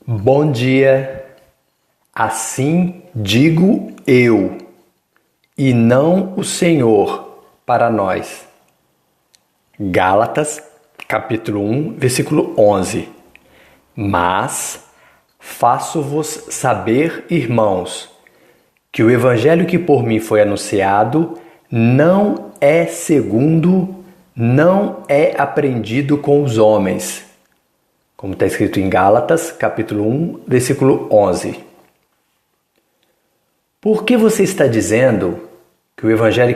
Bom dia, assim digo eu, e não o Senhor para nós. Gálatas, capítulo 1, versículo 11. Mas faço-vos saber, irmãos, que o evangelho que por mim foi anunciado não é segundo, não é aprendido com os homens. Como está escrito em Gálatas, capítulo 1, versículo 11. Por que você está dizendo que o evangelho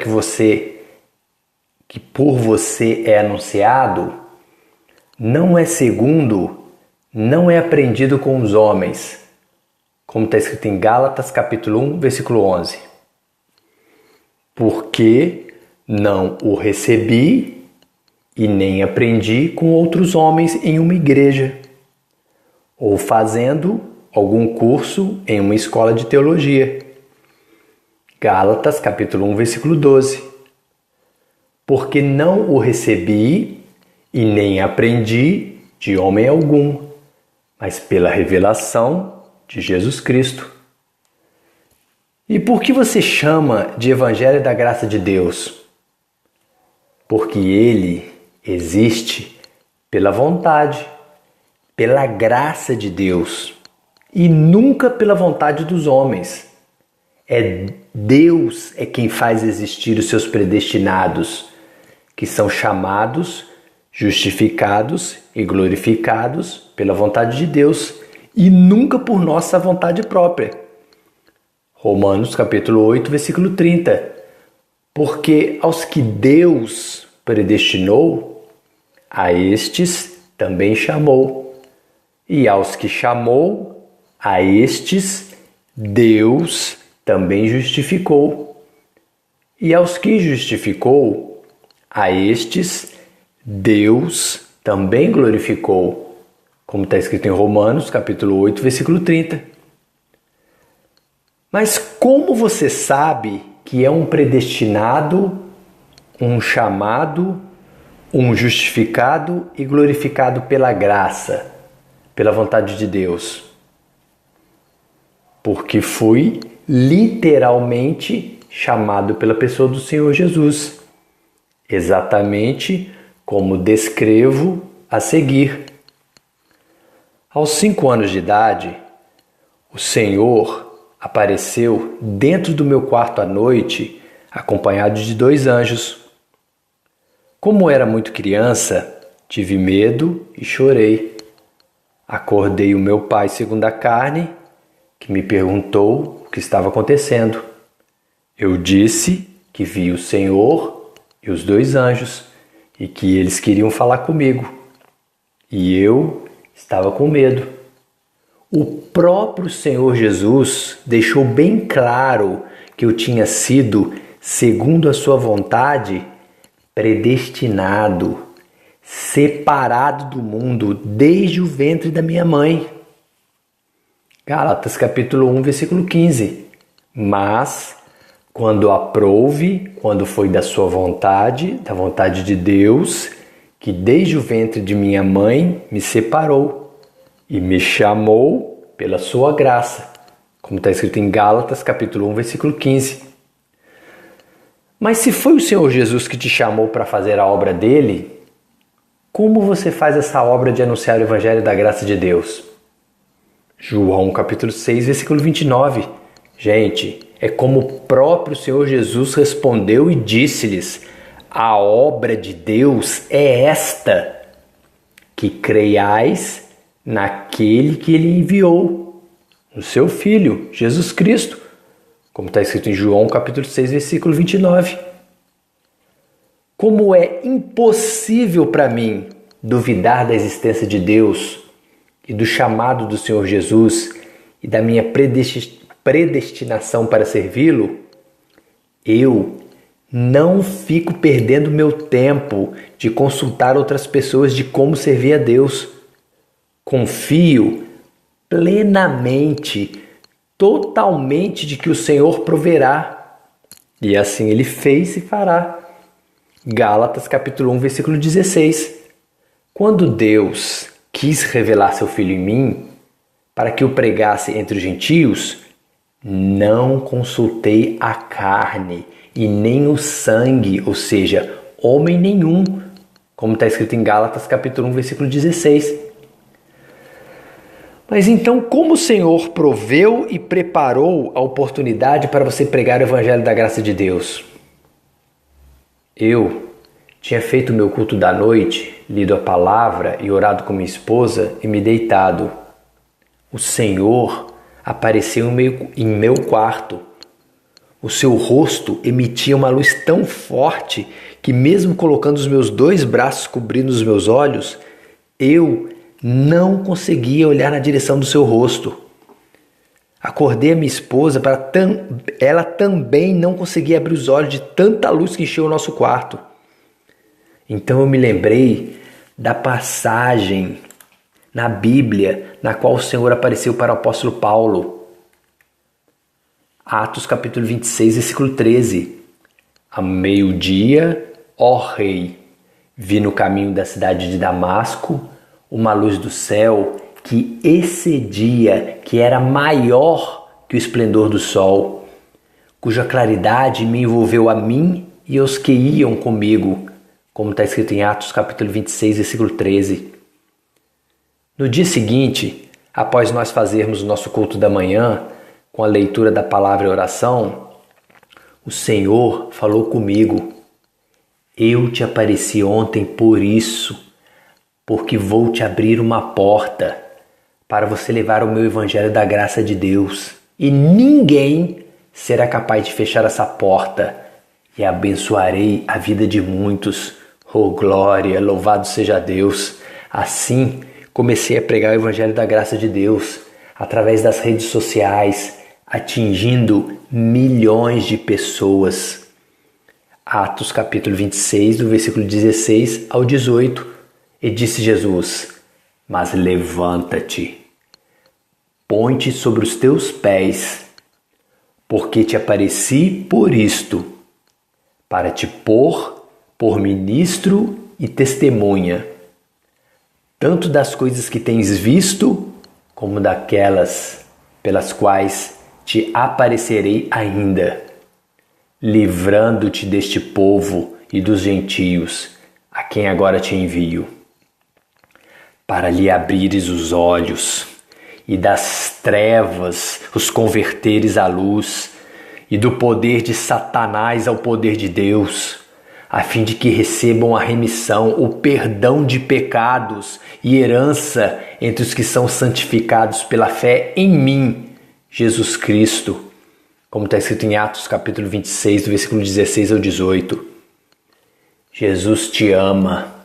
que por você é anunciado não é segundo, não é aprendido com os homens? Como está escrito em Gálatas, capítulo 1, versículo 11. Porque não o recebi e nem aprendi com outros homens em uma igreja, ou fazendo algum curso em uma escola de teologia. Gálatas, capítulo 1, versículo 12. Porque não o recebi e nem aprendi de homem algum, mas pela revelação de Jesus Cristo. E por que você chama de Evangelho da Graça de Deus? Porque ele existe pela vontade, pela graça de Deus e nunca pela vontade dos homens. Deus é quem faz existir os seus predestinados, que são chamados, justificados e glorificados pela vontade de Deus e nunca por nossa vontade própria. Romanos capítulo 8, versículo 30. Porque aos que Deus predestinou, a estes também chamou. E aos que chamou, a estes Deus também justificou. E aos que justificou, a estes Deus também glorificou. Como está escrito em Romanos capítulo 8, versículo 30. Mas como você sabe que é um predestinado, um chamado, um justificado e glorificado pela graça, pela vontade de Deus? Porque fui literalmente chamado pela pessoa do Senhor Jesus, exatamente como descrevo a seguir. Aos 5 anos de idade, o Senhor apareceu dentro do meu quarto à noite, acompanhado de 2 anjos. Como era muito criança, tive medo e chorei. Acordei o meu pai segundo a carne, que me perguntou o que estava acontecendo. Eu disse que vi o Senhor e os 2 anjos e que eles queriam falar comigo. E eu estava com medo. O próprio Senhor Jesus deixou bem claro que eu tinha sido, segundo a sua vontade, predestinado, separado do mundo desde o ventre da minha mãe. Gálatas capítulo 1, versículo 15. Mas, quando aprouve, quando foi da sua vontade, da vontade de Deus, que desde o ventre de minha mãe me separou e me chamou pela sua graça, como está escrito em Gálatas capítulo 1, versículo 15. Mas se foi o Senhor Jesus que te chamou para fazer a obra dele, como você faz essa obra de anunciar o Evangelho da graça de Deus? João capítulo 6, versículo 29. Gente, é como o próprio Senhor Jesus respondeu e disse-lhes: a obra de Deus é esta, que creiais naquele que ele enviou, no seu Filho, Jesus Cristo, como está escrito em João capítulo 6, versículo 29. Como é impossível para mim duvidar da existência de Deus e do chamado do Senhor Jesus e da minha predestinação para servi-lo, eu não fico perdendo meu tempo de consultar outras pessoas de como servir a Deus. Confio plenamente, totalmente de que o Senhor proverá. E assim ele fez e fará. Gálatas capítulo 1, versículo 16. Quando Deus quis revelar seu Filho em mim, para que eu pregasse entre os gentios, não consultei a carne e nem o sangue, ou seja, homem nenhum, como está escrito em Gálatas capítulo 1, versículo 16. Mas então, como o Senhor proveu e preparou a oportunidade para você pregar o Evangelho da graça de Deus? Eu tinha feito o meu culto da noite, lido a palavra e orado com minha esposa e me deitado. O Senhor apareceu em meu quarto. O seu rosto emitia uma luz tão forte que, mesmo colocando os meus 2 braços cobrindo os meus olhos, eu não conseguia olhar na direção do seu rosto. Acordei a minha esposa, ela também não conseguia abrir os olhos de tanta luz que encheu o nosso quarto. Então eu me lembrei da passagem na Bíblia na qual o Senhor apareceu para o apóstolo Paulo. Atos capítulo 26, versículo 13. A meio-dia, ó rei, vi no caminho da cidade de Damasco uma luz do céu que excedia, que era maior que o esplendor do sol, cuja claridade me envolveu a mim e aos que iam comigo, como está escrito em Atos capítulo 26, versículo 13. No dia seguinte, após nós fazermos o nosso culto da manhã, com a leitura da palavra e oração, o Senhor falou comigo: eu te apareci ontem por isso, porque vou te abrir uma porta para você levar o meu evangelho da graça de Deus. E ninguém será capaz de fechar essa porta. E abençoarei a vida de muitos. Oh glória, louvado seja Deus. Assim, comecei a pregar o evangelho da graça de Deus através das redes sociais, atingindo milhões de pessoas. Atos capítulo 26, do versículo 16 ao 18. E disse Jesus: mas levanta-te, põe-te sobre os teus pés, porque te apareci por isto, para te pôr por ministro e testemunha, tanto das coisas que tens visto, como daquelas pelas quais te aparecerei ainda, livrando-te deste povo e dos gentios, a quem agora te envio, para lhe abrires os olhos e das trevas os converteres à luz e do poder de Satanás ao poder de Deus, a fim de que recebam a remissão, o perdão de pecados e herança entre os que são santificados pela fé em mim, Jesus Cristo, como está escrito em Atos capítulo 26, do versículo 16 ao 18. Jesus te ama.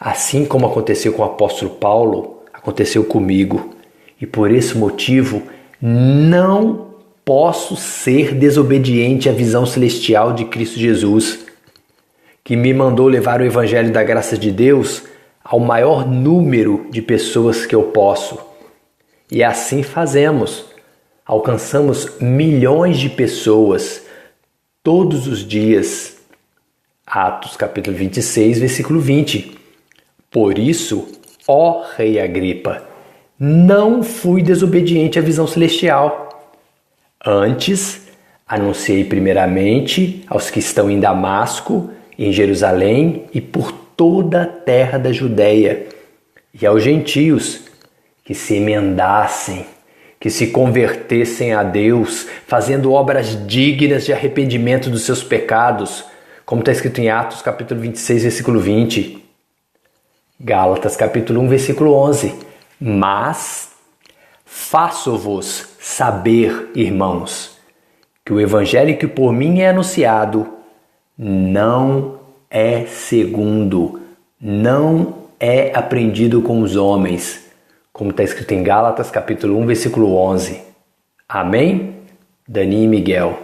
Assim como aconteceu com o apóstolo Paulo, aconteceu comigo. E por esse motivo, não posso ser desobediente à visão celestial de Cristo Jesus, que me mandou levar o evangelho da graça de Deus ao maior número de pessoas que eu posso. E assim fazemos. Alcançamos milhões de pessoas todos os dias. Atos capítulo 26, versículo 20. Por isso, ó rei Agripa, não fui desobediente à visão celestial. Antes, anunciei primeiramente aos que estão em Damasco, em Jerusalém e por toda a terra da Judéia, e aos gentios que se emendassem, que se convertessem a Deus, fazendo obras dignas de arrependimento dos seus pecados, como está escrito em Atos capítulo 26, versículo 20. Gálatas capítulo 1, versículo 11. Mas faço-vos saber, irmãos, que o evangelho que por mim é anunciado não é segundo, não é aprendido com os homens, como está escrito em Gálatas capítulo 1, versículo 11. Amém? Dani e Miguel.